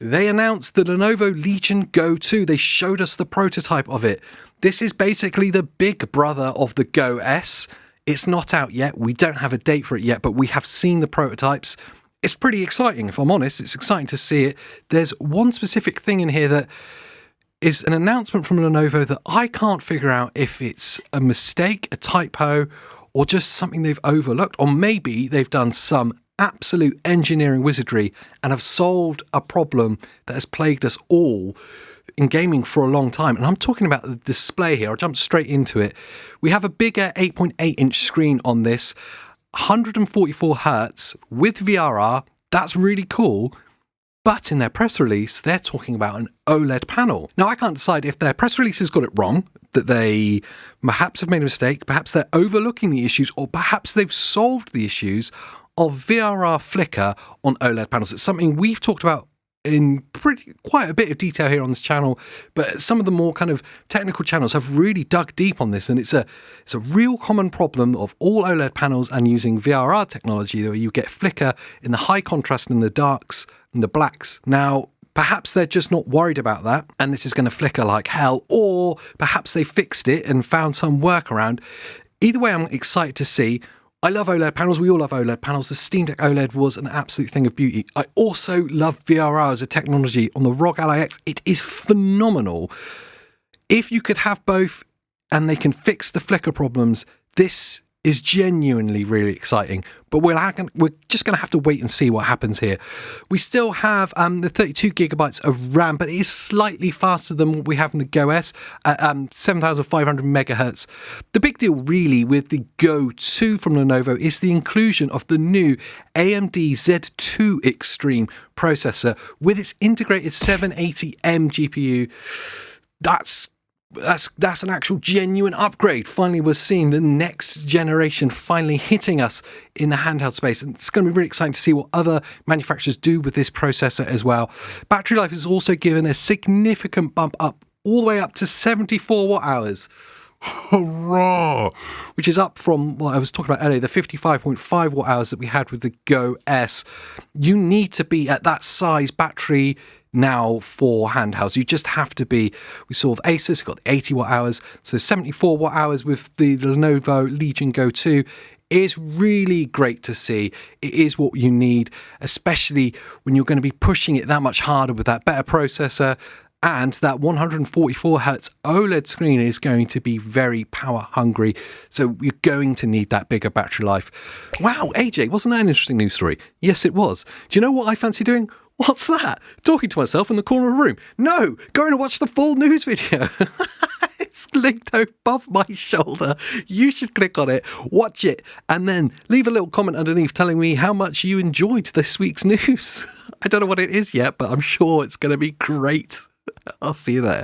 They announced the Lenovo Legion Go 2. They showed us the prototype of it. This is basically the big brother of the Go S. It's not out yet. We don't have a date for it yet, but we have seen the prototypes. It's pretty exciting, if I'm honest. It's exciting to see it. There's one specific thing in here that is an announcement from Lenovo that I can't figure out if it's a mistake, a typo, or just something they've overlooked, or maybe they've done some absolute engineering wizardry and have solved a problem that has plagued us all in gaming for a long time. And I'm talking about the display here. I'll jump straight into it. We have a bigger 8.8-inch screen on this, 144 hertz with VRR. That's really cool. But in their press release, they're talking about an OLED panel. Now, I can't decide if their press release has got it wrong, that they perhaps have made a mistake, perhaps they're overlooking the issues, or perhaps they've solved the issues of VRR flicker on OLED panels. It's something we've talked about in quite a bit of detail here on this channel, but some of the more kind of technical channels have really dug deep on this, and it's a real common problem of all OLED panels and using VRR technology where you get flicker in the high contrast and the darks and the blacks. Now, perhaps they're just not worried about that and this is going to flicker like hell, or perhaps they fixed it and found some workaround. Either way, I'm excited to see. I love OLED panels. We all love OLED panels. The Steam Deck OLED was an absolute thing of beauty. I also love VRR as a technology on the ROG Ally X. It is phenomenal. If you could have both and they can fix the flicker problems, this is genuinely really exciting. But we're just going to have to wait and see what happens here. We still have the 32 gigabytes of RAM, but it is slightly faster than what we have in the Go S at 7,500 megahertz. The big deal really with the Go 2 from Lenovo is the inclusion of the new AMD Z2 Extreme processor with its integrated 780M GPU. That's an actual genuine upgrade. Finally, we're seeing the next generation finally hitting us in the handheld space. And it's going to be really exciting to see what other manufacturers do with this processor as well. Battery life is also given a significant bump up, all the way up to 74 watt hours. Hurrah! Which is up from what I was talking about earlier, the 55.5 watt hours that we had with the Go S. You need to be at that size battery now for handhelds. You just have to be. We saw with Asus, got 80 watt hours, so 74 watt hours with the Lenovo Legion Go 2 is really great to see. It is what you need, especially when you're going to be pushing it that much harder with that better processor. And that 144 hertz OLED screen is going to be very power hungry. So you're going to need that bigger battery life. Wow, AJ, wasn't that an interesting news story? Yes, it was. Do you know what I fancy doing? What's that? Talking to myself in the corner of the room. No, going to watch the full news video. It's linked above my shoulder. You should click on it, watch it, and then leave a little comment underneath telling me how much you enjoyed this week's news. I don't know what it is yet, but I'm sure it's going to be great. I'll see you there.